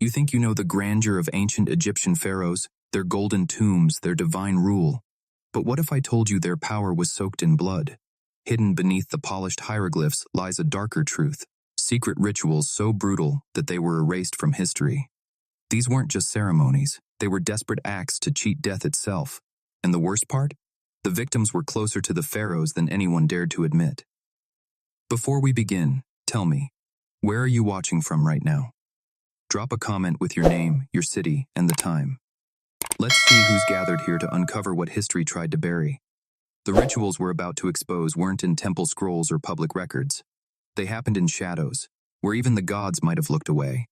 You think you know the grandeur of ancient Egyptian pharaohs, their golden tombs, their divine rule. But what if I told you their power was soaked in blood? Hidden beneath the polished hieroglyphs lies a darker truth, secret rituals so brutal that they were erased from history. These weren't just ceremonies, they were desperate acts to cheat death itself. And the worst part? The victims were closer to the pharaohs than anyone dared to admit. Before we begin, tell me, where are you watching from right now? Drop a comment with your name, your city, and the time. Let's see who's gathered here to uncover what history tried to bury. The rituals we're about to expose weren't in temple scrolls or public records. They happened in shadows, where even the gods might have looked away.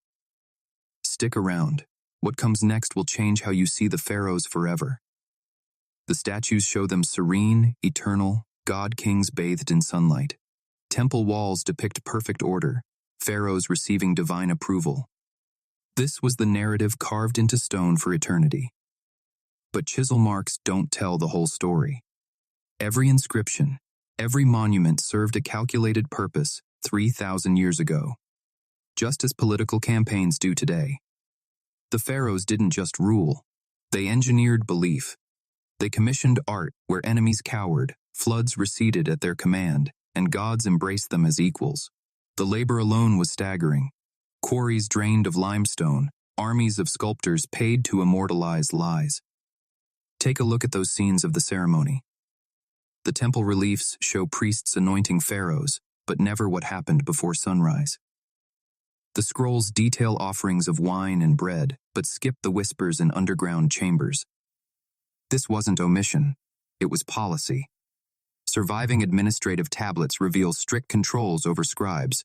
Stick around. What comes next will change how you see the pharaohs forever. The statues show them serene, eternal, god-kings bathed in sunlight. Temple walls depict perfect order, pharaohs receiving divine approval. This was the narrative carved into stone for eternity. But chisel marks don't tell the whole story. Every inscription, every monument served a calculated purpose 3,000 years ago, just as political campaigns do today. The pharaohs didn't just rule, they engineered belief. They commissioned art where enemies cowered, floods receded at their command, and gods embraced them as equals. The labor alone was staggering. Quarries drained of limestone, armies of sculptors paid to immortalize lies. Take a look at those scenes of the ceremony. The temple reliefs show priests anointing pharaohs, but never what happened before sunrise. The scrolls detail offerings of wine and bread, but skip the whispers in underground chambers. This wasn't omission, it was policy. Surviving administrative tablets reveal strict controls over scribes.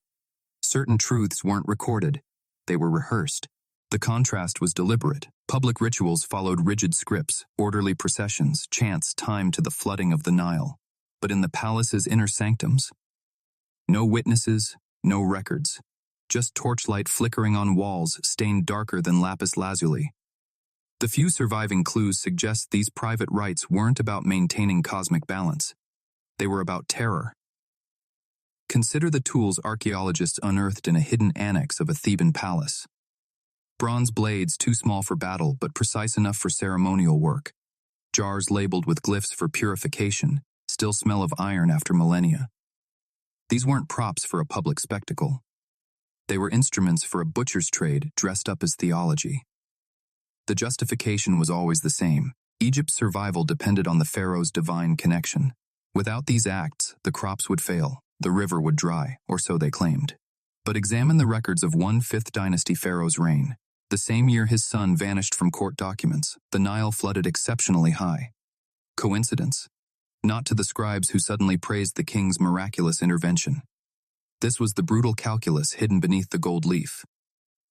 Certain truths weren't recorded, they were rehearsed. The contrast was deliberate. Public rituals followed rigid scripts, orderly processions, chants timed to the flooding of the Nile. But in the palace's inner sanctums, no witnesses, no records. Just torchlight flickering on walls stained darker than lapis lazuli. The few surviving clues suggest these private rites weren't about maintaining cosmic balance. They were about terror. Consider the tools archaeologists unearthed in a hidden annex of a Theban palace. Bronze blades too small for battle but precise enough for ceremonial work. Jars labeled with glyphs for purification, still smell of iron after millennia. These weren't props for a public spectacle. They were instruments for a butcher's trade dressed up as theology. The justification was always the same. Egypt's survival depended on the pharaoh's divine connection. Without these acts, the crops would fail, the river would dry, or so they claimed. But examine the records of one 5th dynasty pharaoh's reign. The same year his son vanished from court documents, the Nile flooded exceptionally high. Coincidence? Not to the scribes who suddenly praised the king's miraculous intervention. This was the brutal calculus hidden beneath the gold leaf.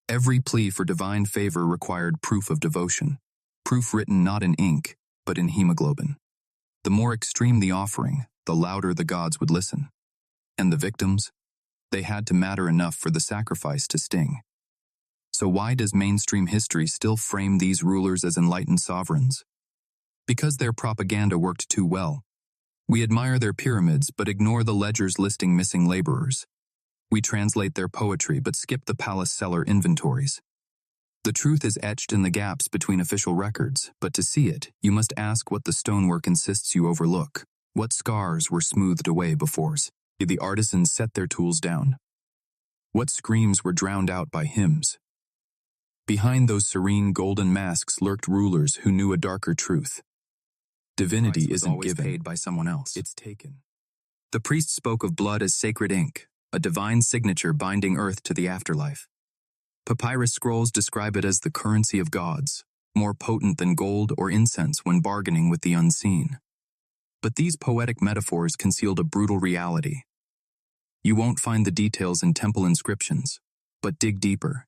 Every plea for divine favor required proof of devotion, proof written not in ink, but in hemoglobin. The more extreme the offering, the louder the gods would listen. And the victims? They had to matter enough for the sacrifice to sting. So why does mainstream history still frame these rulers as enlightened sovereigns? Because their propaganda worked too well. We admire their pyramids but ignore the ledgers listing missing laborers. We translate their poetry but skip the palace cellar inventories. The truth is etched in the gaps between official records, but to see it, you must ask what the stonework insists you overlook. What scars were smoothed away before the artisans set their tools down? What screams were drowned out by hymns? Behind those serene golden masks lurked rulers who knew a darker truth. Divinity isn't given, paid by someone else. It's taken. The priest spoke of blood as sacred ink, a divine signature binding earth to the afterlife. Papyrus scrolls describe it as the currency of gods, more potent than gold or incense when bargaining with the unseen. But these poetic metaphors concealed a brutal reality. You won't find the details in temple inscriptions, but dig deeper.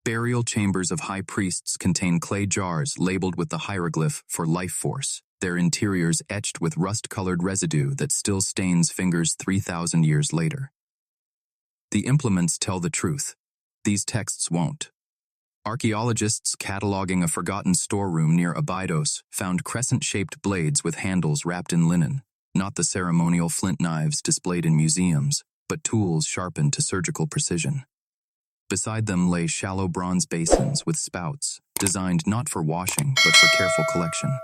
Burial chambers of high priests contain clay jars labeled with the hieroglyph for life force, their interiors etched with rust-colored residue that still stains fingers 3,000 years later. The implements tell the truth. These texts won't. Archaeologists cataloging a forgotten storeroom near Abydos found crescent-shaped blades with handles wrapped in linen, not the ceremonial flint knives displayed in museums, but tools sharpened to surgical precision. Beside them lay shallow bronze basins with spouts, designed not for washing but for careful collection.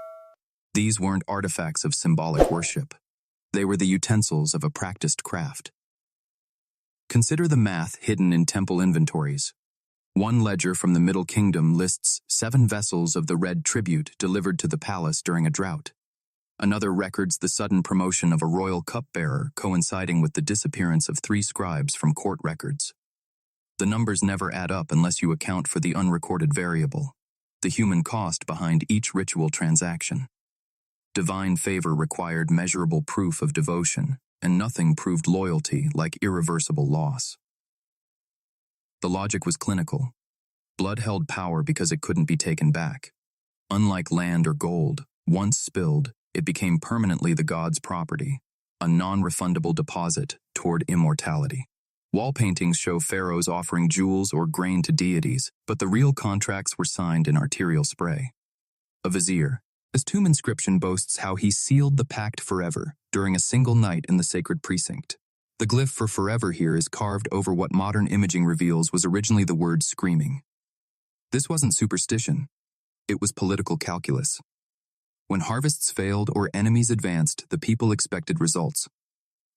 These weren't artifacts of symbolic worship. They were the utensils of a practiced craft. Consider the math hidden in temple inventories. One ledger from the Middle Kingdom lists 7 vessels of the red tribute delivered to the palace during a drought. Another records the sudden promotion of a royal cupbearer coinciding with the disappearance of 3 scribes from court records. The numbers never add up unless you account for the unrecorded variable, the human cost behind each ritual transaction. Divine favor required measurable proof of devotion, and nothing proved loyalty like irreversible loss. The logic was clinical. Blood held power because it couldn't be taken back. Unlike land or gold, once spilled, it became permanently the god's property, a non-refundable deposit toward immortality. Wall paintings show pharaohs offering jewels or grain to deities, but the real contracts were signed in arterial spray. A vizier. His tomb inscription boasts how he sealed the pact forever during a single night in the sacred precinct. The glyph for forever here is carved over what modern imaging reveals was originally the word screaming. This wasn't superstition. It was political calculus. When harvests failed or enemies advanced, the people expected results.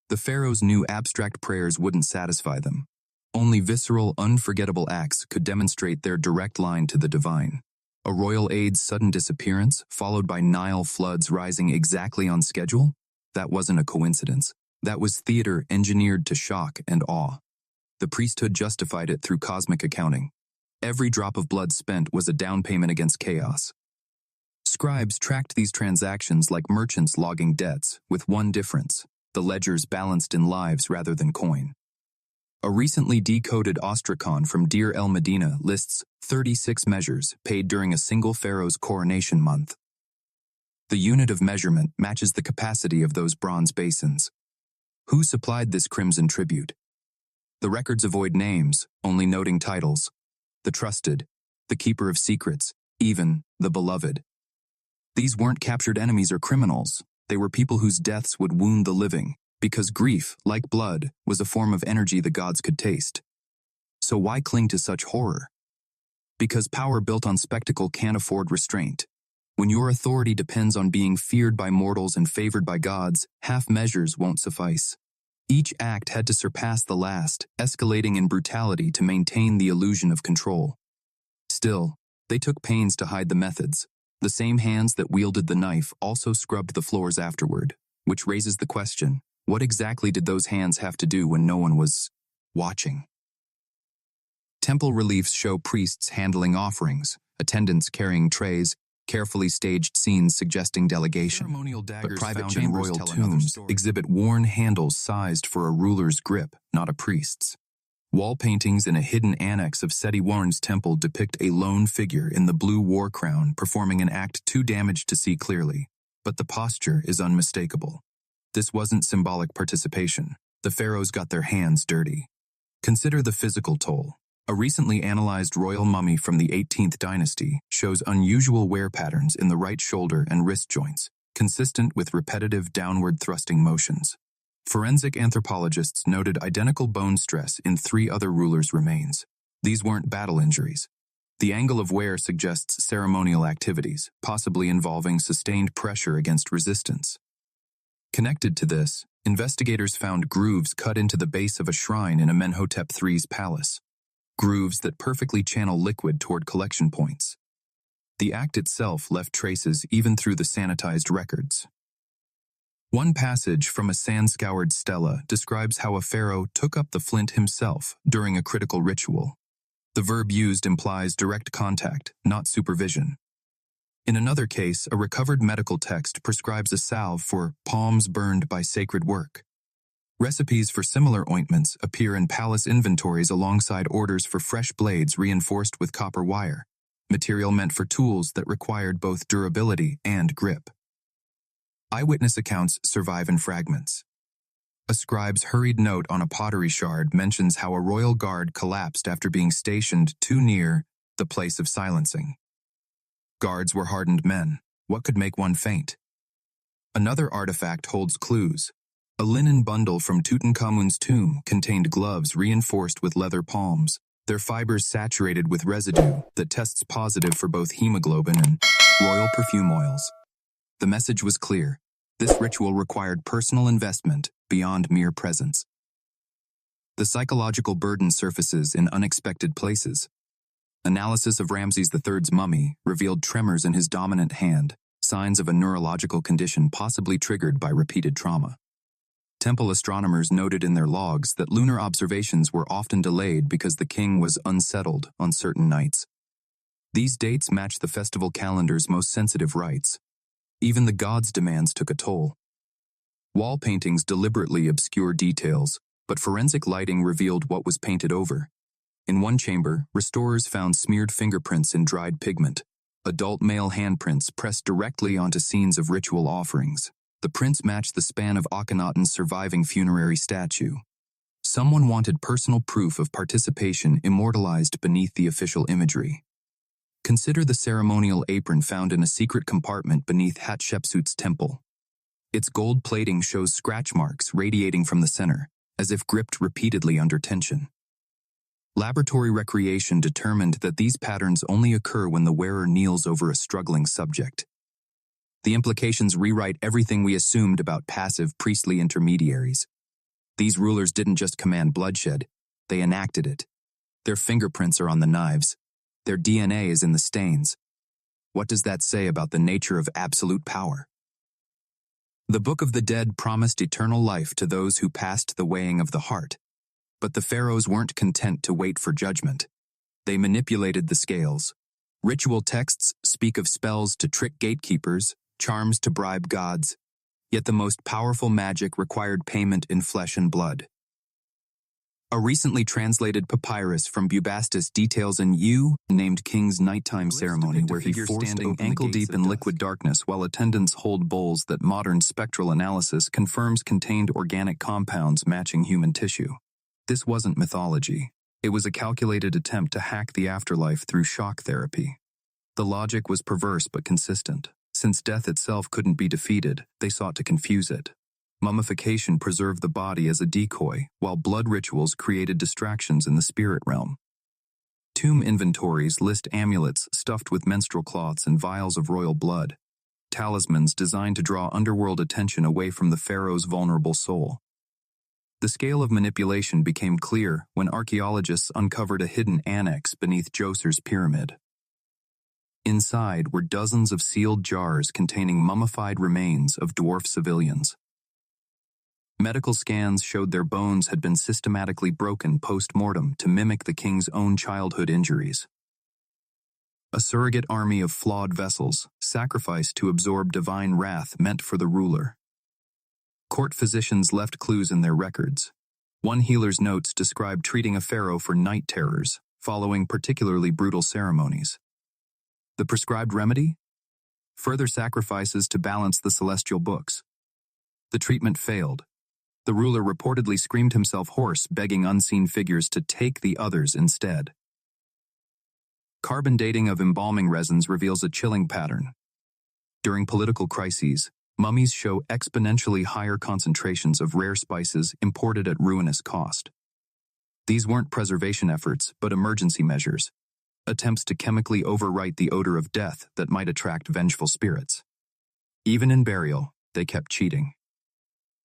The pharaohs knew abstract prayers wouldn't satisfy them. Only visceral, unforgettable acts could demonstrate their direct line to the divine. A royal aide's sudden disappearance, followed by Nile floods rising exactly on schedule? That wasn't a coincidence. That was theater engineered to shock and awe. The priesthood justified it through cosmic accounting. Every drop of blood spent was a down payment against chaos. Scribes tracked these transactions like merchants logging debts, with one difference: the ledgers balanced in lives rather than coin. A recently decoded ostracon from Deir el-Medina lists 36 measures paid during a single pharaoh's coronation month. The unit of measurement matches the capacity of those bronze basins. Who supplied this crimson tribute? The records avoid names, only noting titles. The trusted, the keeper of secrets, even the beloved. These weren't captured enemies or criminals. They were people whose deaths would wound the living, because grief, like blood, was a form of energy the gods could taste. So why cling to such horror? Because power built on spectacle can't afford restraint. When your authority depends on being feared by mortals and favored by gods, half measures won't suffice. Each act had to surpass the last, escalating in brutality to maintain the illusion of control. Still, they took pains to hide the methods. The same hands that wielded the knife also scrubbed the floors afterward, which raises the question, what exactly did those hands have to do when no one was watching? Temple reliefs show priests handling offerings, attendants carrying trays, carefully staged scenes suggesting delegation. But private chambers in royal tombs exhibit worn handles sized for a ruler's grip, not a priest's. Wall paintings in a hidden annex of Seti Warren's temple depict a lone figure in the blue war crown performing an act too damaged to see clearly, but the posture is unmistakable. This wasn't symbolic participation. The pharaohs got their hands dirty. Consider the physical toll. A recently analyzed royal mummy from the 18th dynasty shows unusual wear patterns in the right shoulder and wrist joints, consistent with repetitive downward thrusting motions. Forensic anthropologists noted identical bone stress in 3 other rulers' remains. These weren't battle injuries. The angle of wear suggests ceremonial activities, possibly involving sustained pressure against resistance. Connected to this, investigators found grooves cut into the base of a shrine in Amenhotep III's palace. Grooves that perfectly channel liquid toward collection points. The act itself left traces even through the sanitized records. One passage from a sand-scoured stela describes how a pharaoh took up the flint himself during a critical ritual. The verb used implies direct contact, not supervision. In another case, a recovered medical text prescribes a salve for palms burned by sacred work. Recipes for similar ointments appear in palace inventories alongside orders for fresh blades reinforced with copper wire, material meant for tools that required both durability and grip. Eyewitness accounts survive in fragments. A scribe's hurried note on a pottery shard mentions how a royal guard collapsed after being stationed too near the place of silencing. Guards were hardened men. What could make one faint? Another artifact holds clues. A linen bundle from Tutankhamun's tomb contained gloves reinforced with leather palms, their fibers saturated with residue that tests positive for both hemoglobin and royal perfume oils. The message was clear. This ritual required personal investment beyond mere presence. The psychological burden surfaces in unexpected places. Analysis of Ramses III's mummy revealed tremors in his dominant hand, signs of a neurological condition possibly triggered by repeated trauma. Temple astronomers noted in their logs that lunar observations were often delayed because the king was unsettled on certain nights. These dates matched the festival calendar's most sensitive rites. Even the gods' demands took a toll. Wall paintings deliberately obscure details, but forensic lighting revealed what was painted over. In one chamber, restorers found smeared fingerprints in dried pigment, adult male handprints pressed directly onto scenes of ritual offerings. The prints matched the span of Akhenaten's surviving funerary statue. Someone wanted personal proof of participation immortalized beneath the official imagery. Consider the ceremonial apron found in a secret compartment beneath Hatshepsut's temple. Its gold plating shows scratch marks radiating from the center, as if gripped repeatedly under tension. Laboratory recreation determined that these patterns only occur when the wearer kneels over a struggling subject. The implications rewrite everything we assumed about passive priestly intermediaries. These rulers didn't just command bloodshed, they enacted it. Their fingerprints are on the knives. Their DNA is in the stains. What does that say about the nature of absolute power? The Book of the Dead promised eternal life to those who passed the weighing of the heart. But the pharaohs weren't content to wait for judgment. They manipulated the scales. Ritual texts speak of spells to trick gatekeepers, charms to bribe gods, yet the most powerful magic required payment in flesh and blood. A recently translated papyrus from Bubastis details an named king's nighttime ceremony where he forced ankle-deep in liquid darkness while attendants hold bowls that modern spectral analysis confirms contained organic compounds matching human tissue. This wasn't mythology. It was a calculated attempt to hack the afterlife through shock therapy. The logic was perverse but consistent. Since death itself couldn't be defeated, they sought to confuse it. Mummification preserved the body as a decoy, while blood rituals created distractions in the spirit realm. Tomb inventories list amulets stuffed with menstrual cloths and vials of royal blood, talismans designed to draw underworld attention away from the pharaoh's vulnerable soul. The scale of manipulation became clear when archaeologists uncovered a hidden annex beneath Djoser's pyramid. Inside were dozens of sealed jars containing mummified remains of dwarf civilians. Medical scans showed their bones had been systematically broken post-mortem to mimic the king's own childhood injuries. A surrogate army of flawed vessels, sacrificed to absorb divine wrath meant for the ruler. Court physicians left clues in their records. One healer's notes described treating a pharaoh for night terrors, following particularly brutal ceremonies. The prescribed remedy? Further sacrifices to balance the celestial books. The treatment failed. The ruler reportedly screamed himself hoarse, begging unseen figures to take the others instead. Carbon dating of embalming resins reveals a chilling pattern. During political crises, mummies show exponentially higher concentrations of rare spices imported at ruinous cost. These weren't preservation efforts, but emergency measures, attempts to chemically overwrite the odor of death that might attract vengeful spirits. Even in burial, they kept cheating.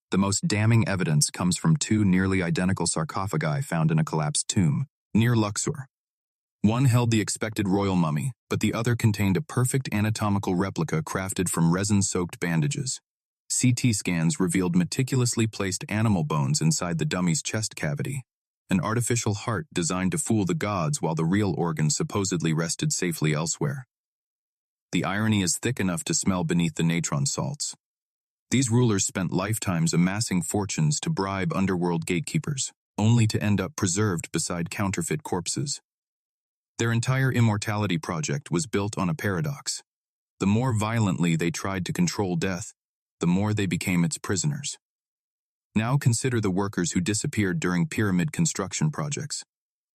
The most damning evidence comes from two nearly identical sarcophagi found in a collapsed tomb, near Luxor. One held the expected royal mummy, but the other contained a perfect anatomical replica crafted from resin-soaked bandages. CT scans revealed meticulously placed animal bones inside the dummy's chest cavity, an artificial heart designed to fool the gods while the real organ supposedly rested safely elsewhere. The irony is thick enough to smell beneath the natron salts. These rulers spent lifetimes amassing fortunes to bribe underworld gatekeepers, only to end up preserved beside counterfeit corpses. Their entire immortality project was built on a paradox. The more violently they tried to control death, the more they became its prisoners. Now consider the workers who disappeared during pyramid construction projects.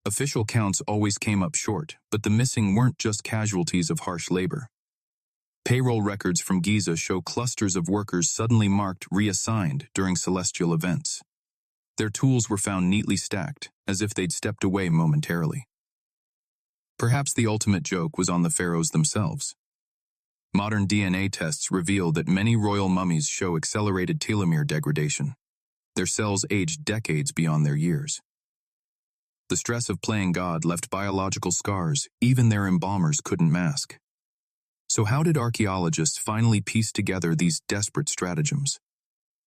Official counts always came up short, but the missing weren't just casualties of harsh labor. Payroll records from Giza show clusters of workers suddenly marked reassigned during celestial events. Their tools were found neatly stacked, as if they'd stepped away momentarily. Perhaps the ultimate joke was on the pharaohs themselves. Modern DNA tests reveal that many royal mummies show accelerated telomere degradation. Their cells aged decades beyond their years. The stress of playing God left biological scars even their embalmers couldn't mask. So how did archaeologists finally piece together these desperate stratagems?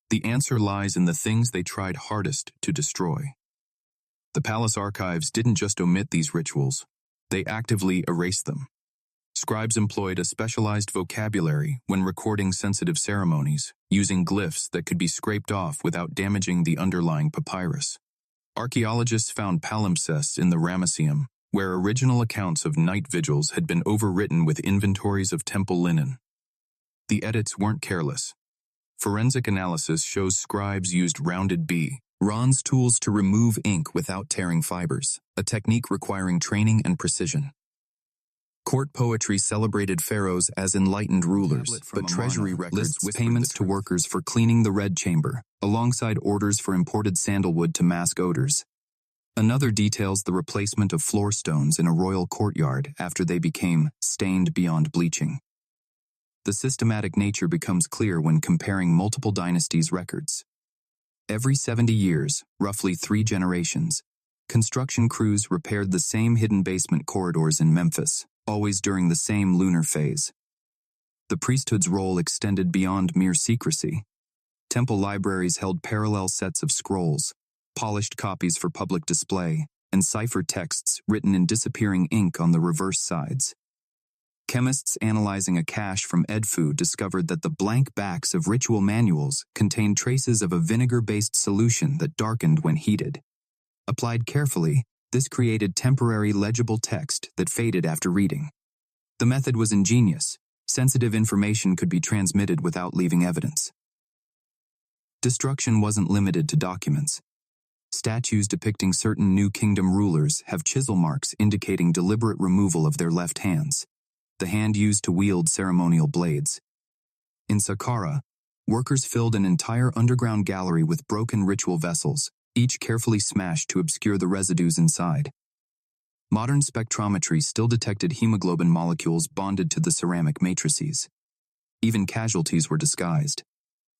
The answer lies in the things they tried hardest to destroy. The palace archives didn't just omit these rituals, they actively erased them. Scribes employed a specialized vocabulary when recording sensitive ceremonies, using glyphs that could be scraped off without damaging the underlying papyrus. Archaeologists found palimpsests in the Ramesseum, where original accounts of night vigils had been overwritten with inventories of temple linen. The edits weren't careless. Forensic analysis shows scribes used rounded bronze tools to remove ink without tearing fibers, a technique requiring training and precision. Court poetry celebrated pharaohs as enlightened rulers, but treasury records lists payments to workers for cleaning the red chamber, alongside orders for imported sandalwood to mask odors. Another details the replacement of floor stones in a royal courtyard after they became stained beyond bleaching. The systematic nature becomes clear when comparing multiple dynasties' records. Every 70 years, roughly 3 generations, construction crews repaired the same hidden basement corridors in Memphis, always during the same lunar phase. The priesthood's role extended beyond mere secrecy. Temple libraries held parallel sets of scrolls, polished copies for public display, and cipher texts written in disappearing ink on the reverse sides. Chemists analyzing a cache from Edfu discovered that the blank backs of ritual manuals contained traces of a vinegar-based solution that darkened when heated. Applied carefully, this created temporary legible text that faded after reading. The method was ingenious. Sensitive information could be transmitted without leaving evidence. Destruction wasn't limited to documents. Statues depicting certain New Kingdom rulers have chisel marks indicating deliberate removal of their left hands, the hand used to wield ceremonial blades. In Saqqara, workers filled an entire underground gallery with broken ritual vessels, each carefully smashed to obscure the residues inside. Modern spectrometry still detected hemoglobin molecules bonded to the ceramic matrices. Even casualties were disguised.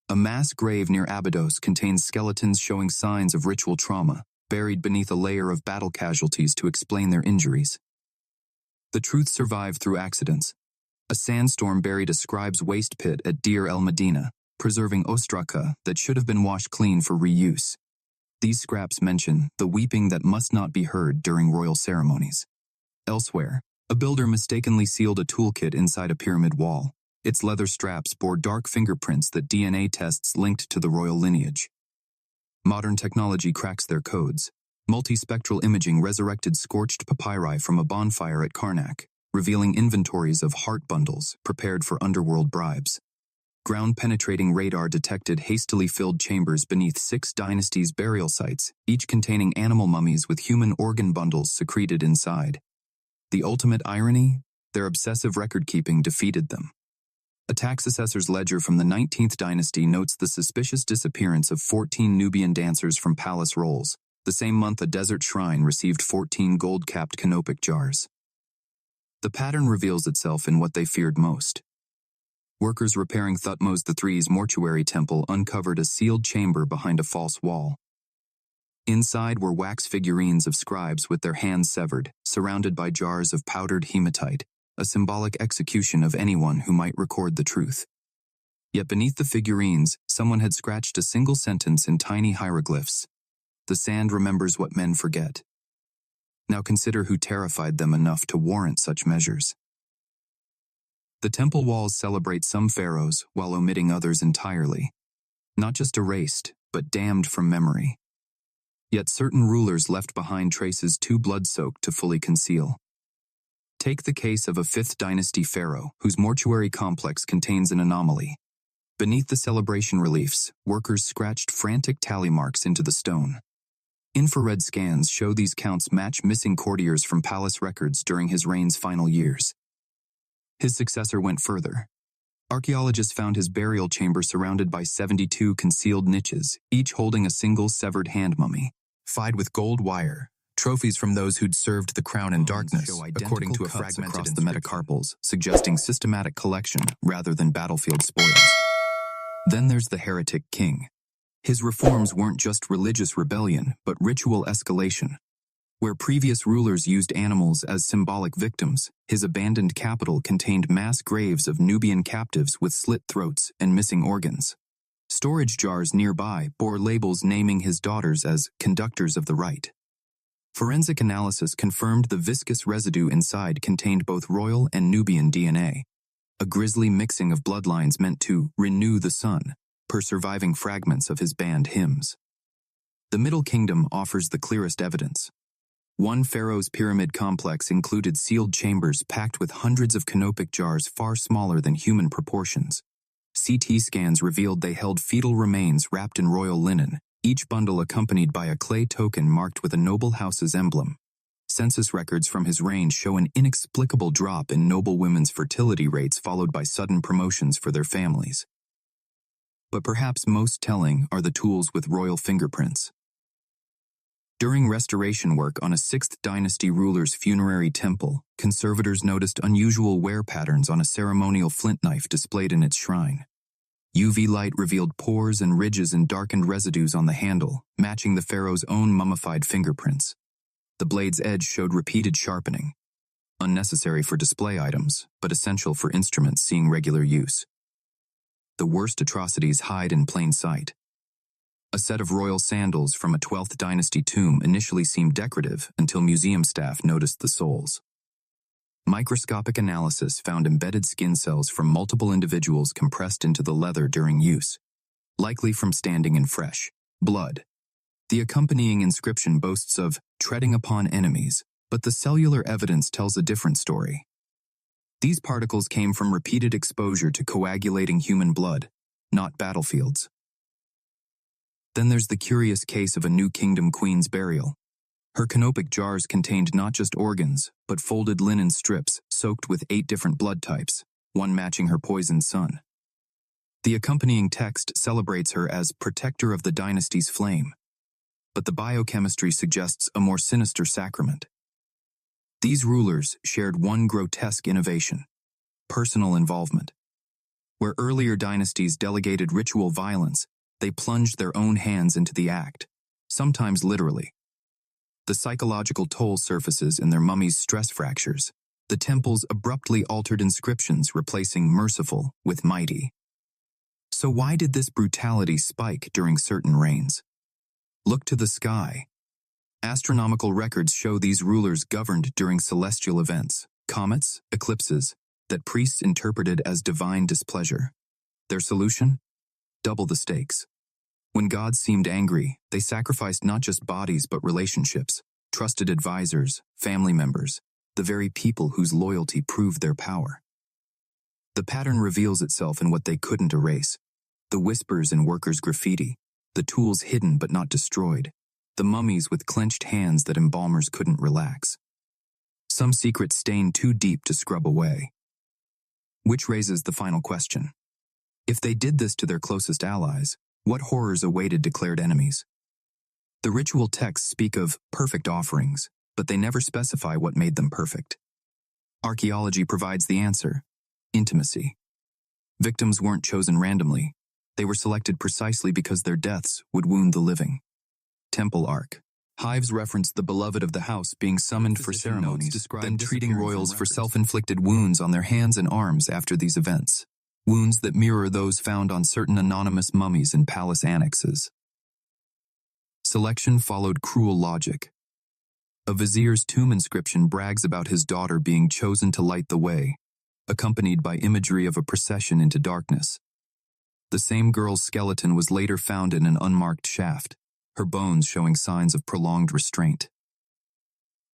A mass grave near Abydos contains skeletons showing signs of ritual trauma, buried beneath a layer of battle casualties to explain their injuries. The truth survived through accidents. A sandstorm buried a scribe's waste pit at Deir el-Medina, preserving ostraka that should have been washed clean for reuse. These scraps mention the weeping that must not be heard during royal ceremonies. Elsewhere, a builder mistakenly sealed a toolkit inside a pyramid wall. Its leather straps bore dark fingerprints that DNA tests linked to the royal lineage. Modern technology cracks their codes. Multispectral imaging resurrected scorched papyri from a bonfire at Karnak, revealing inventories of heart bundles prepared for underworld bribes. Ground-penetrating radar detected hastily filled chambers beneath 6 dynasties' burial sites, each containing animal mummies with human organ bundles secreted inside. The ultimate irony? Their obsessive record-keeping defeated them. A tax assessor's ledger from the 19th dynasty notes the suspicious disappearance of 14 Nubian dancers from palace rolls, the same month a desert shrine received 14 gold-capped canopic jars. The pattern reveals itself in what they feared most. Workers repairing Thutmose III's mortuary temple uncovered a sealed chamber behind a false wall. Inside were wax figurines of scribes with their hands severed, surrounded by jars of powdered hematite, a symbolic execution of anyone who might record the truth. Yet beneath the figurines, someone had scratched a single sentence in tiny hieroglyphs. The sand remembers what men forget. Now consider who terrified them enough to warrant such measures. The temple walls celebrate some pharaohs while omitting others entirely. Not just erased, but damned from memory. Yet certain rulers left behind traces too blood-soaked to fully conceal. Take the case of a 5th dynasty pharaoh whose mortuary complex contains an anomaly. Beneath the celebration reliefs, workers scratched frantic tally marks into the stone. Infrared scans show these counts match missing courtiers from palace records during his reign's final years. His successor went further. Archaeologists found his burial chamber surrounded by 72 concealed niches, each holding a single severed hand mummy, fied with gold wire, Trophies from those who'd served the crown in darkness, according to a fragment across the metacarpals, suggesting systematic collection rather than battlefield spoils. Then there's the heretic king. His reforms weren't just religious rebellion, but ritual escalation. Where previous rulers used animals as symbolic victims, his abandoned capital contained mass graves of Nubian captives with slit throats and missing organs. Storage jars nearby bore labels naming his daughters as conductors of the rite. Forensic analysis confirmed the viscous residue inside contained both royal and Nubian DNA, a grisly mixing of bloodlines meant to renew the sun, per surviving fragments of his banned hymns. The Middle Kingdom offers the clearest evidence. One pharaoh's pyramid complex included sealed chambers packed with hundreds of canopic jars far smaller than human proportions. CT scans revealed they held fetal remains wrapped in royal linen, each bundle accompanied by a clay token marked with a noble house's emblem. Census records from his reign show an inexplicable drop in noble women's fertility rates followed by sudden promotions for their families. But perhaps most telling are the tools with royal fingerprints. During restoration work on a 6th dynasty ruler's funerary temple, conservators noticed unusual wear patterns on a ceremonial flint knife displayed in its shrine. UV light revealed pores and ridges and darkened residues on the handle, matching the pharaoh's own mummified fingerprints. The blade's edge showed repeated sharpening, unnecessary for display items, but essential for instruments seeing regular use. The worst atrocities hide in plain sight. A set of royal sandals from a 12th dynasty tomb initially seemed decorative until museum staff noticed the soles. Microscopic analysis found embedded skin cells from multiple individuals compressed into the leather during use, likely from standing in fresh blood. The accompanying inscription boasts of treading upon enemies, but the cellular evidence tells a different story. These particles came from repeated exposure to coagulating human blood, not battlefields. Then there's the curious case of a New Kingdom queen's burial. Her canopic jars contained not just organs, but folded linen strips soaked with 8 different blood types, one matching her poisoned son. The accompanying text celebrates her as protector of the dynasty's flame, but the biochemistry suggests a more sinister sacrament. These rulers shared one grotesque innovation: personal involvement. Where earlier dynasties delegated ritual violence, they plunged their own hands into the act, sometimes literally. The psychological toll surfaces in their mummies' stress fractures. The temples abruptly altered inscriptions, replacing merciful with mighty. So why did this brutality spike during certain reigns? Look to the sky. Astronomical records show these rulers governed during celestial events, comets, eclipses, that priests interpreted as divine displeasure. Their solution? Double the stakes. When gods seemed angry, they sacrificed not just bodies but relationships, trusted advisors, family members, the very people whose loyalty proved their power. The pattern reveals itself in what they couldn't erase: the whispers in workers' graffiti, the tools hidden but not destroyed, the mummies with clenched hands that embalmers couldn't relax. Some secret stain too deep to scrub away. Which raises the final question. If they did this to their closest allies, what horrors awaited declared enemies? The ritual texts speak of perfect offerings, but they never specify what made them perfect. Archaeology provides the answer: intimacy. Victims weren't chosen randomly. They were selected precisely because their deaths would wound the living. Temple Ark. Hives referenced the beloved of the house being summoned for ceremonies, then treating royals for self-inflicted wounds on their hands and arms after these events. Wounds that mirror those found on certain anonymous mummies in palace annexes. Selection followed cruel logic. A vizier's tomb inscription brags about his daughter being chosen to light the way, accompanied by imagery of a procession into darkness. The same girl's skeleton was later found in an unmarked shaft, her bones showing signs of prolonged restraint.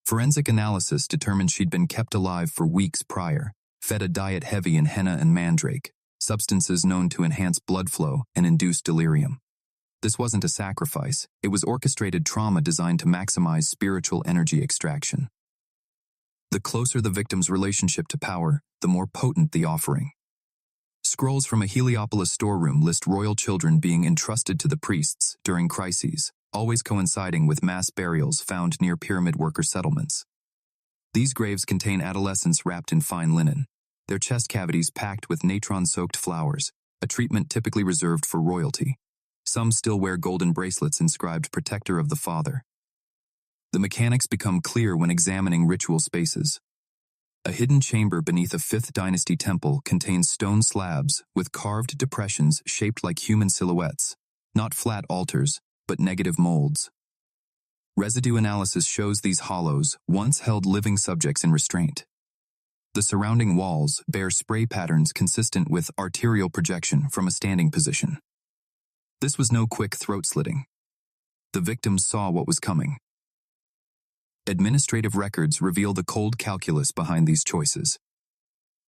Forensic analysis determined she'd been kept alive for weeks prior, fed a diet heavy in henna and mandrake, substances known to enhance blood flow and induce delirium. This wasn't a sacrifice, it was orchestrated trauma designed to maximize spiritual energy extraction. The closer the victim's relationship to power, the more potent the offering. Scrolls from a Heliopolis storeroom list royal children being entrusted to the priests during crises, always coinciding with mass burials found near pyramid worker settlements. These graves contain adolescents wrapped in fine linen, their chest cavities packed with natron-soaked flowers, a treatment typically reserved for royalty. Some still wear golden bracelets inscribed Protector of the Father. The mechanics become clear when examining ritual spaces. A hidden chamber beneath a 5th Dynasty temple contains stone slabs with carved depressions shaped like human silhouettes, not flat altars, but negative molds. Residue analysis shows these hollows once held living subjects in restraint. The surrounding walls bear spray patterns consistent with arterial projection from a standing position. This was no quick throat slitting. The victims saw what was coming. Administrative records reveal the cold calculus behind these choices.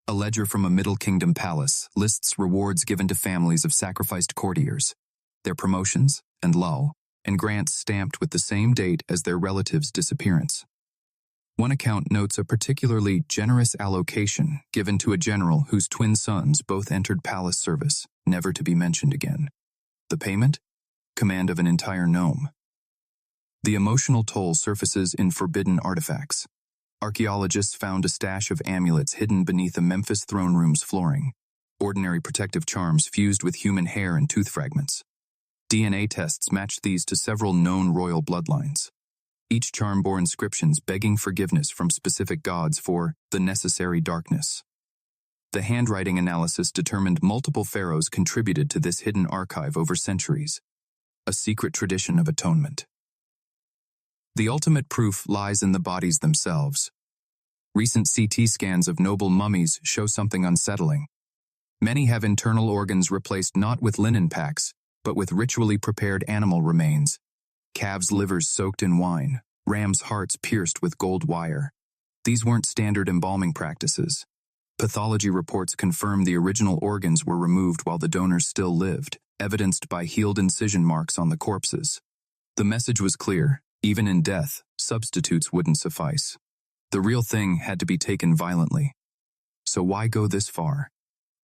A ledger from a Middle Kingdom palace lists rewards given to families of sacrificed courtiers, their promotions and lull, and grants stamped with the same date as their relatives' disappearance. One account notes a particularly generous allocation given to a general whose twin sons both entered palace service, never to be mentioned again. The payment? Command of an entire nome. The emotional toll surfaces in forbidden artifacts. Archaeologists found a stash of amulets hidden beneath a Memphis throne room's flooring, ordinary protective charms fused with human hair and tooth fragments. DNA tests matched these to several known royal bloodlines. Each charm bore inscriptions begging forgiveness from specific gods for the necessary darkness. The handwriting analysis determined multiple pharaohs contributed to this hidden archive over centuries, a secret tradition of atonement. The ultimate proof lies in the bodies themselves. Recent CT scans of noble mummies show something unsettling. Many have internal organs replaced not with linen packs, but with ritually prepared animal remains. Calves' livers soaked in wine, rams' hearts pierced with gold wire. These weren't standard embalming practices. Pathology reports confirm the original organs were removed while the donors still lived, evidenced by healed incision marks on the corpses. The message was clear: even in death, substitutes wouldn't suffice. The real thing had to be taken violently. So why go this far?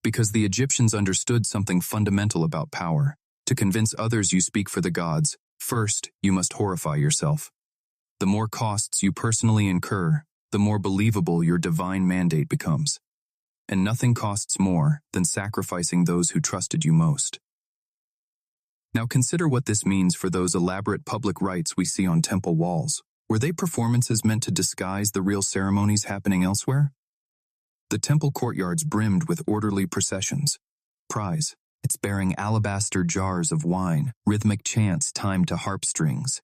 Because the Egyptians understood something fundamental about power. To convince others you speak for the gods, first, you must horrify yourself. The more costs you personally incur, the more believable your divine mandate becomes. And nothing costs more than sacrificing those who trusted you most. Now consider what this means for those elaborate public rites we see on temple walls. Were they performances meant to disguise the real ceremonies happening elsewhere? The temple courtyards brimmed with orderly processions. Prize. It's bearing alabaster jars of wine, rhythmic chants timed to harp strings.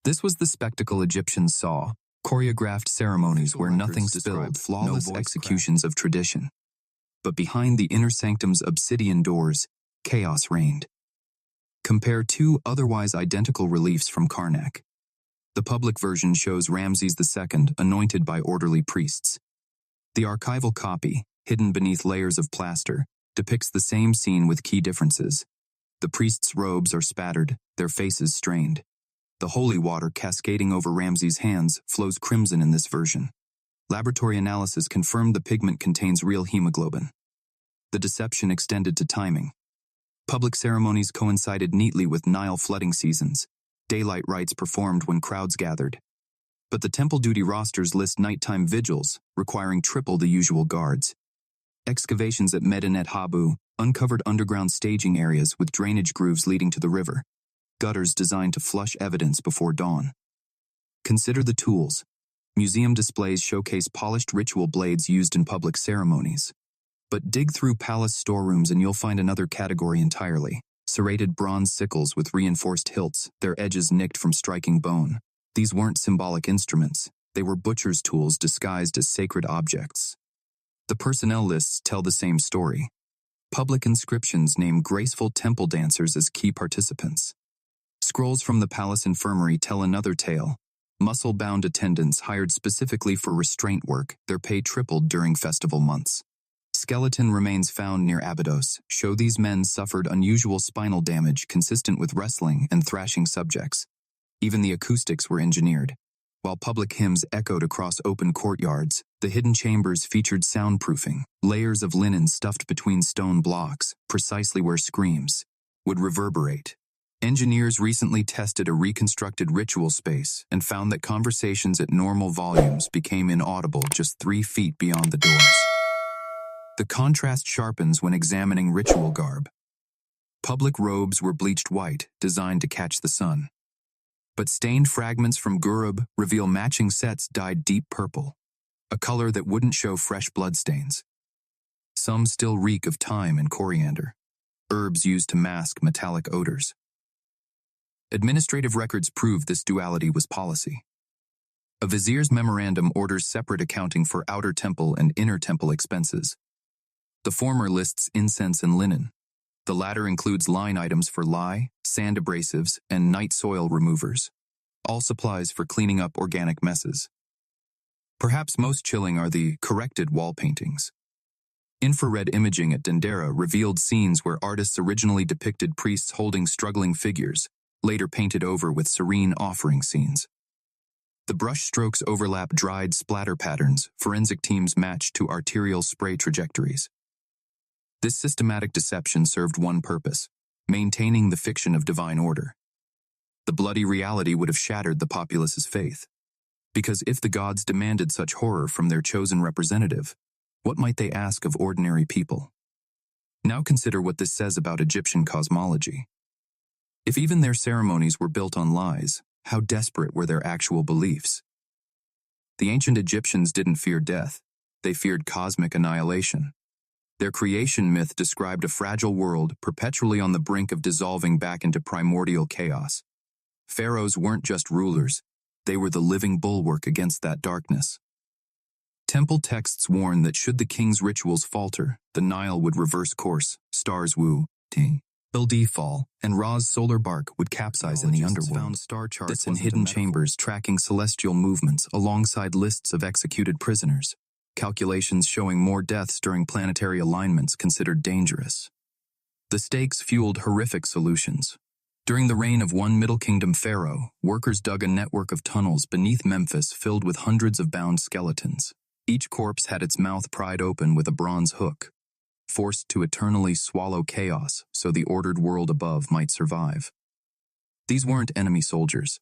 This was the spectacle Egyptians saw, choreographed ceremonies where nothing spilled, flawless executions of tradition. But behind the inner sanctum's obsidian doors, chaos reigned. Compare two otherwise identical reliefs from Karnak. The public version shows Ramses II anointed by orderly priests. The archival copy, hidden beneath layers of plaster, depicts the same scene with key differences. The priests' robes are spattered, their faces strained. The holy water cascading over Ramses' hands flows crimson in this version. Laboratory analysis confirmed the pigment contains real hemoglobin. The deception extended to timing. Public ceremonies coincided neatly with Nile flooding seasons. Daylight rites performed when crowds gathered. But the temple duty rosters list nighttime vigils, requiring triple the usual guards. Excavations at Medinet Habu uncovered underground staging areas with drainage grooves leading to the river, gutters designed to flush evidence before dawn. Consider the tools. Museum displays showcase polished ritual blades used in public ceremonies. But dig through palace storerooms and you'll find another category entirely. Serrated bronze sickles with reinforced hilts, their edges nicked from striking bone. These weren't symbolic instruments. They were butcher's tools disguised as sacred objects. The personnel lists tell the same story. Public inscriptions name graceful temple dancers as key participants. Scrolls from the palace infirmary tell another tale. Muscle-bound attendants hired specifically for restraint work, their pay tripled during festival months. Skeleton remains found near Abydos show these men suffered unusual spinal damage consistent with wrestling and thrashing subjects. Even the acoustics were engineered. While public hymns echoed across open courtyards, the hidden chambers featured soundproofing, layers of linen stuffed between stone blocks, precisely where screams would reverberate. Engineers recently tested a reconstructed ritual space and found that conversations at normal volumes became inaudible just 3 feet beyond the doors. The contrast sharpens when examining ritual garb. Public robes were bleached white, designed to catch the sun. But stained fragments from Gurub reveal matching sets dyed deep purple, a color that wouldn't show fresh bloodstains. Some still reek of thyme and coriander, herbs used to mask metallic odors. Administrative records prove this duality was policy. A vizier's memorandum orders separate accounting for outer temple and inner temple expenses. The former lists incense and linen. The latter includes line items for lye, sand abrasives, and night soil removers, all supplies for cleaning up organic messes. Perhaps most chilling are the corrected wall paintings. Infrared imaging at Dendera revealed scenes where artists originally depicted priests holding struggling figures, later painted over with serene offering scenes. The brush strokes overlap dried splatter patterns forensic teams matched to arterial spray trajectories. This systematic deception served one purpose: maintaining the fiction of divine order. The bloody reality would have shattered the populace's faith. Because if the gods demanded such horror from their chosen representative, what might they ask of ordinary people? Now consider what this says about Egyptian cosmology. If even their ceremonies were built on lies, how desperate were their actual beliefs? The ancient Egyptians didn't fear death. They feared cosmic annihilation. Their creation myth described a fragile world perpetually on the brink of dissolving back into primordial chaos. Pharaohs weren't just rulers. They were the living bulwark against that darkness. Temple texts warn that should the king's rituals falter, the Nile would reverse course, stars Wu, Ting, LD fall, and Ra's solar bark would capsize in the underworld. Found star charts in hidden chambers tracking celestial movements alongside lists of executed prisoners, calculations showing more deaths during planetary alignments considered dangerous. The stakes fueled horrific solutions. During the reign of one Middle Kingdom pharaoh, workers dug a network of tunnels beneath Memphis filled with hundreds of bound skeletons. Each corpse had its mouth pried open with a bronze hook, forced to eternally swallow chaos so the ordered world above might survive. These weren't enemy soldiers.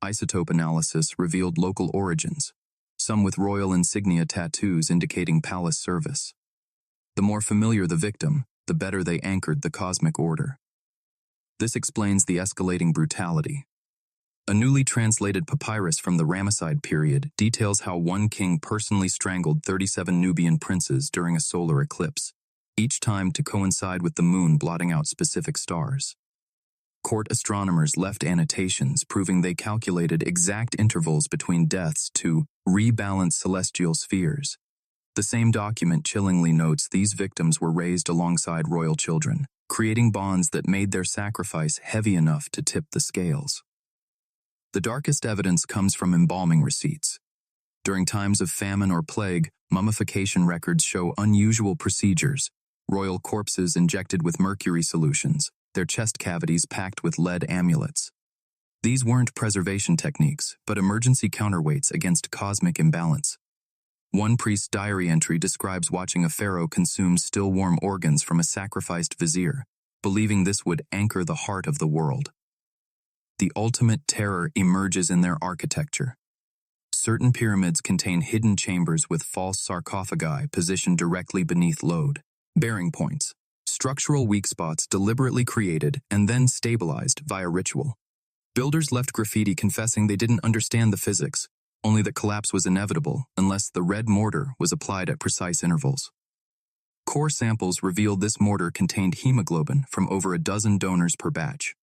Isotope analysis revealed local origins, some with royal insignia tattoos indicating palace service. The more familiar the victim, the better they anchored the cosmic order. This explains the escalating brutality. A newly translated papyrus from the Ramesside period details how one king personally strangled 37 Nubian princes during a solar eclipse, each time to coincide with the moon blotting out specific stars. Court astronomers left annotations proving they calculated exact intervals between deaths to rebalance celestial spheres. The same document chillingly notes these victims were raised alongside royal children, creating bonds that made their sacrifice heavy enough to tip the scales. The darkest evidence comes from embalming receipts. During times of famine or plague, mummification records show unusual procedures: royal corpses injected with mercury solutions, their chest cavities packed with lead amulets. These weren't preservation techniques, but emergency counterweights against cosmic imbalance. One priest's diary entry describes watching a pharaoh consume still-warm organs from a sacrificed vizier, believing this would anchor the heart of the world. The ultimate terror emerges in their architecture. Certain pyramids contain hidden chambers with false sarcophagi positioned directly beneath load, bearing points, structural weak spots deliberately created and then stabilized via ritual. Builders left graffiti confessing they didn't understand the physics, only that collapse was inevitable unless the red mortar was applied at precise intervals. Core samples revealed this mortar contained hemoglobin from over a dozen donors per batch.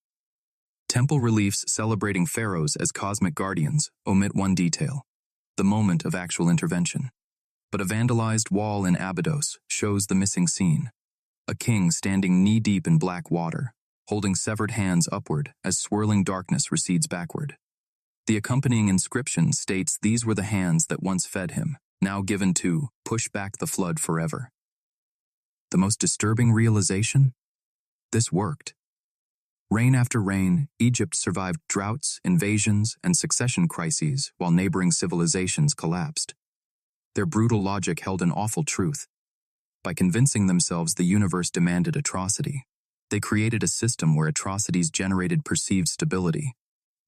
Temple reliefs celebrating pharaohs as cosmic guardians omit one detail: the moment of actual intervention. But a vandalized wall in Abydos shows the missing scene: a king standing knee-deep in black water, holding severed hands upward as swirling darkness recedes backward. The accompanying inscription states these were the hands that once fed him, now given to push back the flood forever. The most disturbing realization? This worked. Reign after reign, Egypt survived droughts, invasions, and succession crises while neighboring civilizations collapsed. Their brutal logic held an awful truth. By convincing themselves the universe demanded atrocity, They created a system where atrocities generated perceived stability,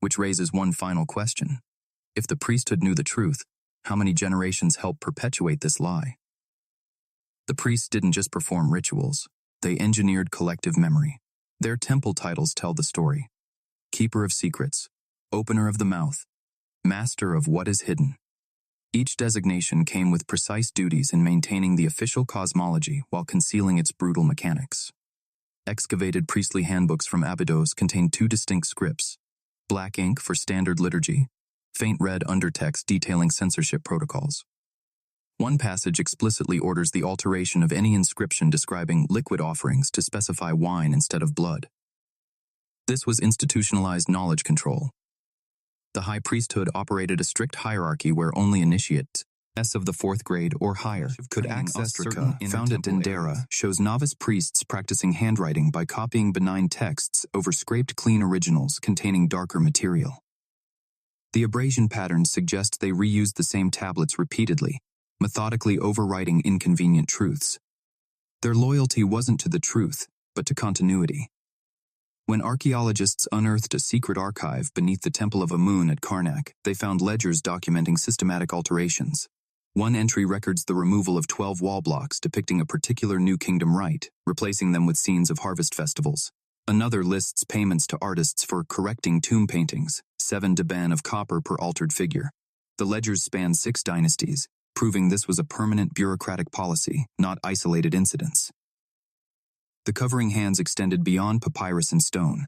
which raises one final question. If the priesthood knew the truth, how many generations helped perpetuate this lie? The priests didn't just perform rituals, they engineered collective memory. Their temple titles tell the story: Keeper of Secrets, Opener of the Mouth, Master of What is Hidden. Each designation came with precise duties in maintaining the official cosmology while concealing its brutal mechanics. Excavated priestly handbooks from Abydos contain two distinct scripts: black ink for standard liturgy, faint red undertext detailing censorship protocols. One passage explicitly orders the alteration of any inscription describing liquid offerings to specify wine instead of blood. This was institutionalized knowledge control. The high priesthood operated a strict hierarchy where only initiates of the fourth grade or higher could access certain found at Dendera shows novice priests practicing handwriting by copying benign texts over scraped clean originals containing darker material. The abrasion patterns suggest they reused the same tablets repeatedly, methodically overwriting inconvenient truths. Their loyalty wasn't to the truth, but to continuity. When archaeologists unearthed a secret archive beneath the Temple of Amun at Karnak, they found ledgers documenting systematic alterations. One entry records the removal of 12 wall blocks depicting a particular New Kingdom rite, replacing them with scenes of harvest festivals. Another lists payments to artists for correcting tomb paintings, 7 deban of copper per altered figure. The ledgers span 6 dynasties, proving this was a permanent bureaucratic policy, not isolated incidents. The covering hands extended beyond papyrus and stone.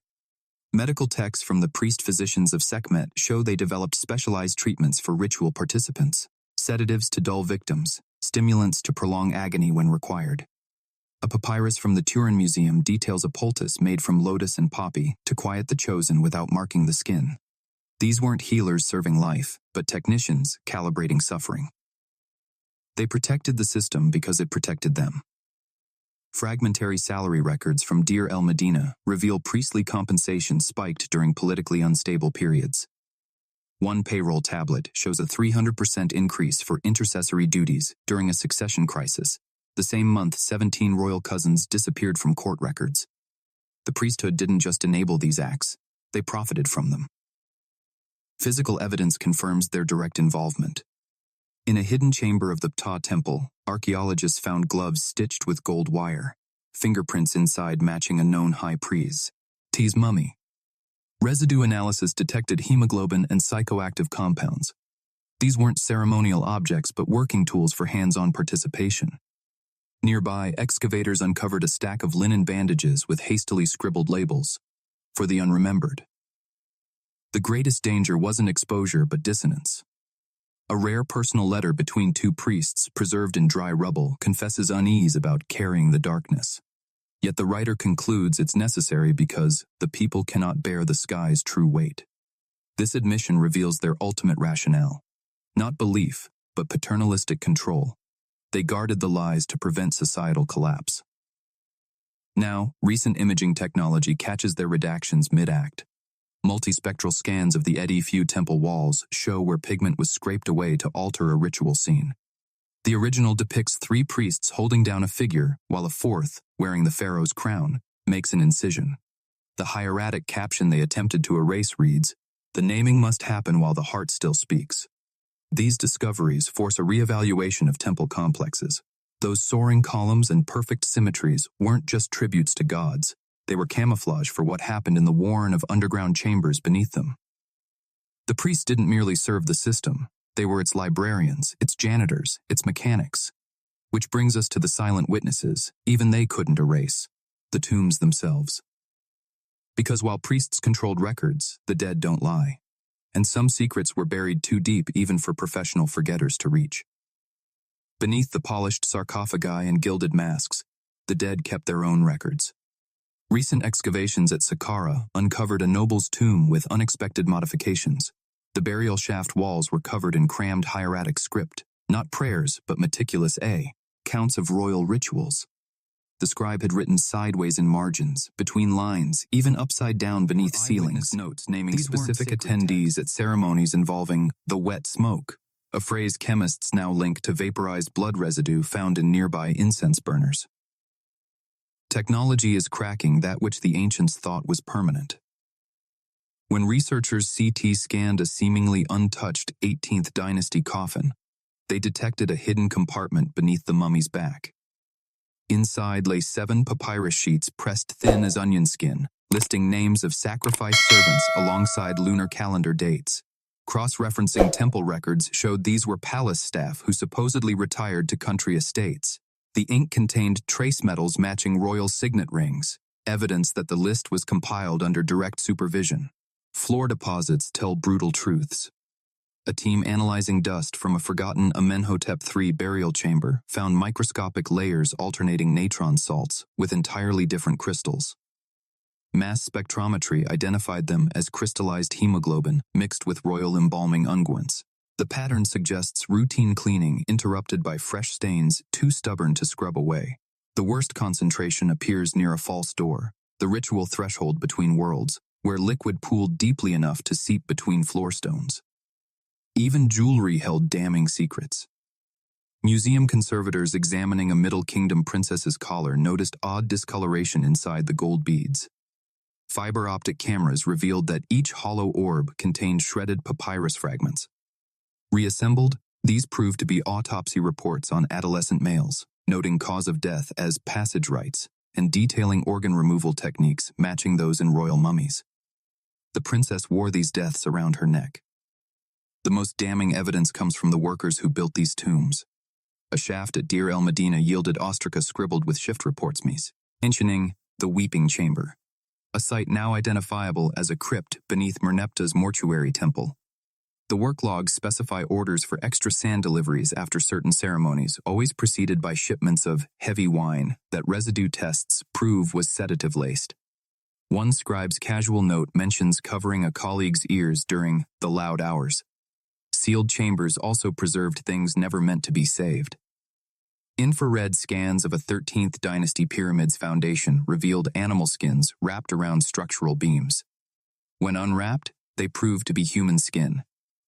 Medical texts from the priest-physicians of Sekhmet show they developed specialized treatments for ritual participants: sedatives to dull victims, stimulants to prolong agony when required. A papyrus from the Turin Museum details a poultice made from lotus and poppy to quiet the chosen without marking the skin. These weren't healers serving life, but technicians calibrating suffering. They protected the system because it protected them. Fragmentary salary records from Deir el-Medina reveal priestly compensation spiked during politically unstable periods. One payroll tablet shows a 300% increase for intercessory duties during a succession crisis. The same month, 17 royal cousins disappeared from court records. The priesthood didn't just enable these acts, they profited from them. Physical evidence confirms their direct involvement. In a hidden chamber of the Ptah temple, archaeologists found gloves stitched with gold wire, fingerprints inside matching a known high priest's mummy. Residue analysis detected hemoglobin and psychoactive compounds. These weren't ceremonial objects but working tools for hands-on participation. Nearby, excavators uncovered a stack of linen bandages with hastily scribbled labels, for the unremembered. The greatest danger wasn't exposure but dissonance. A rare personal letter between two priests, preserved in dry rubble, confesses unease about carrying the darkness. Yet the writer concludes it's necessary because the people cannot bear the sky's true weight. This admission reveals their ultimate rationale. Not belief, but paternalistic control. They guarded the lies to prevent societal collapse. Now, recent imaging technology catches their redactions mid-act. Multispectral scans of the Edifu temple walls show where pigment was scraped away to alter a ritual scene. The original depicts 3 priests holding down a figure, while a 4th, wearing the Pharaoh's crown, makes an incision. The hieratic caption they attempted to erase reads, "The naming must happen while the heart still speaks." These discoveries force a reevaluation of temple complexes. Those soaring columns and perfect symmetries weren't just tributes to gods. They were camouflage for what happened in the warren of underground chambers beneath them. The priests didn't merely serve the system. They were its librarians, its janitors, its mechanics. Which brings us to the silent witnesses. Even they couldn't erase the tombs themselves. Because while priests controlled records, the dead don't lie. And some secrets were buried too deep even for professional forgetters to reach. Beneath the polished sarcophagi and gilded masks, the dead kept their own records. Recent excavations at Saqqara uncovered a noble's tomb with unexpected modifications. The burial shaft walls were covered in crammed hieratic script, not prayers but meticulous counts of royal rituals. The scribe had written sideways in margins, between lines, even upside down beneath ceilings, notes naming specific attendees at ceremonies involving the wet smoke, a phrase chemists now link to vaporized blood residue found in nearby incense burners. Technology is cracking that which the ancients thought was permanent. When researchers CT scanned a seemingly untouched 18th dynasty coffin, they detected a hidden compartment beneath the mummy's back. Inside lay 7 papyrus sheets pressed thin as onion skin, listing names of sacrificed servants alongside lunar calendar dates. Cross-referencing temple records showed these were palace staff who supposedly retired to country estates. The ink contained trace metals matching royal signet rings, evidence that the list was compiled under direct supervision. Floor deposits tell brutal truths. A team analyzing dust from a forgotten Amenhotep III burial chamber found microscopic layers alternating natron salts with entirely different crystals. Mass spectrometry identified them as crystallized hemoglobin mixed with royal embalming unguents. The pattern suggests routine cleaning interrupted by fresh stains too stubborn to scrub away. The worst concentration appears near a false door, the ritual threshold between worlds, where liquid pooled deeply enough to seep between floor stones. Even jewelry held damning secrets. Museum conservators examining a Middle Kingdom princess's collar noticed odd discoloration inside the gold beads. Fiber optic cameras revealed that each hollow orb contained shredded papyrus fragments. Reassembled, these proved to be autopsy reports on adolescent males, noting cause of death as passage rites and detailing organ removal techniques matching those in royal mummies. The princess wore these deaths around her neck. The most damning evidence comes from the workers who built these tombs. A shaft at Deir el-Medina yielded ostraca scribbled with shift reports mentioning the Weeping Chamber, a site now identifiable as a crypt beneath Merneptah's mortuary temple. The work logs specify orders for extra sand deliveries after certain ceremonies, always preceded by shipments of heavy wine that residue tests prove was sedative-laced. One scribe's casual note mentions covering a colleague's ears during the loud hours. Sealed chambers also preserved things never meant to be saved. Infrared scans of a 13th dynasty pyramid's foundation revealed animal skins wrapped around structural beams. When unwrapped, they proved to be human skin.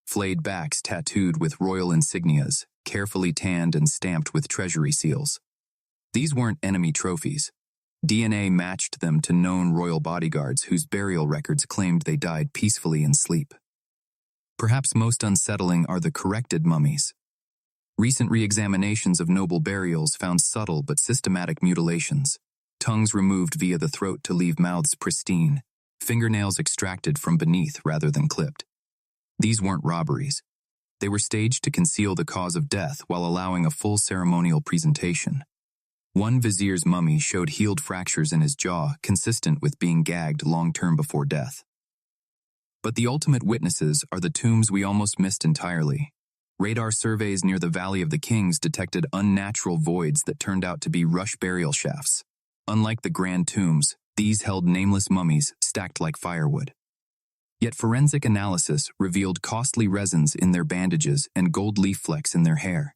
Flayed backs tattooed with royal insignias, carefully tanned and stamped with treasury seals. These weren't enemy trophies. DNA matched them to known royal bodyguards whose burial records claimed they died peacefully in sleep. Perhaps most unsettling are the corrected mummies. Recent re-examinations of noble burials found subtle but systematic mutilations. Tongues removed via the throat to leave mouths pristine, fingernails extracted from beneath rather than clipped. These weren't robberies. They were staged to conceal the cause of death while allowing a full ceremonial presentation. One vizier's mummy showed healed fractures in his jaw, consistent with being gagged long-term before death. But the ultimate witnesses are the tombs we almost missed entirely. Radar surveys near the Valley of the Kings detected unnatural voids that turned out to be rush burial shafts. Unlike the grand tombs, these held nameless mummies stacked like firewood. Yet forensic analysis revealed costly resins in their bandages and gold leaf flecks in their hair.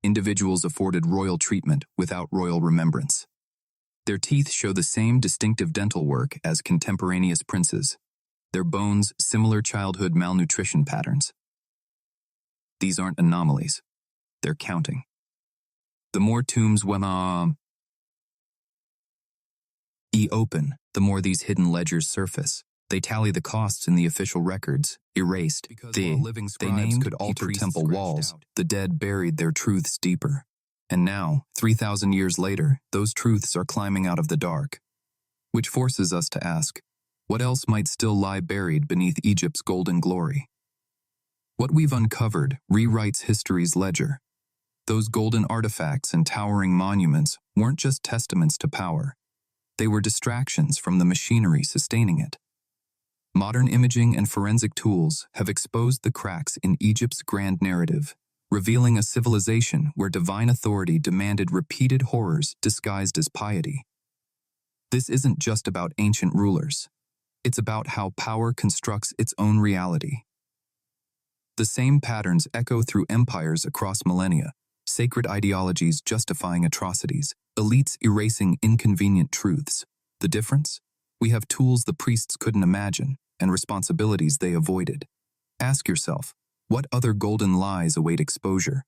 Individuals afforded royal treatment without royal remembrance. Their teeth show the same distinctive dental work as contemporaneous princes. Their bones similar childhood malnutrition patterns. These aren't anomalies. They're counting. The more tombs open, the more these hidden ledgers surface. They tally the costs in the official records, erased. They named could alter temple walls. The dead buried their truths deeper. And now, 3,000 years later, those truths are climbing out of the dark. Which forces us to ask, what else might still lie buried beneath Egypt's golden glory? What we've uncovered rewrites history's ledger. Those golden artifacts and towering monuments weren't just testaments to power. They were distractions from the machinery sustaining it. Modern imaging and forensic tools have exposed the cracks in Egypt's grand narrative, revealing a civilization where divine authority demanded repeated horrors disguised as piety. This isn't just about ancient rulers. It's about how power constructs its own reality. The same patterns echo through empires across millennia, sacred ideologies justifying atrocities, elites erasing inconvenient truths. The difference? We have tools the priests couldn't imagine, and responsibilities they avoided. Ask yourself, what other golden lies await exposure?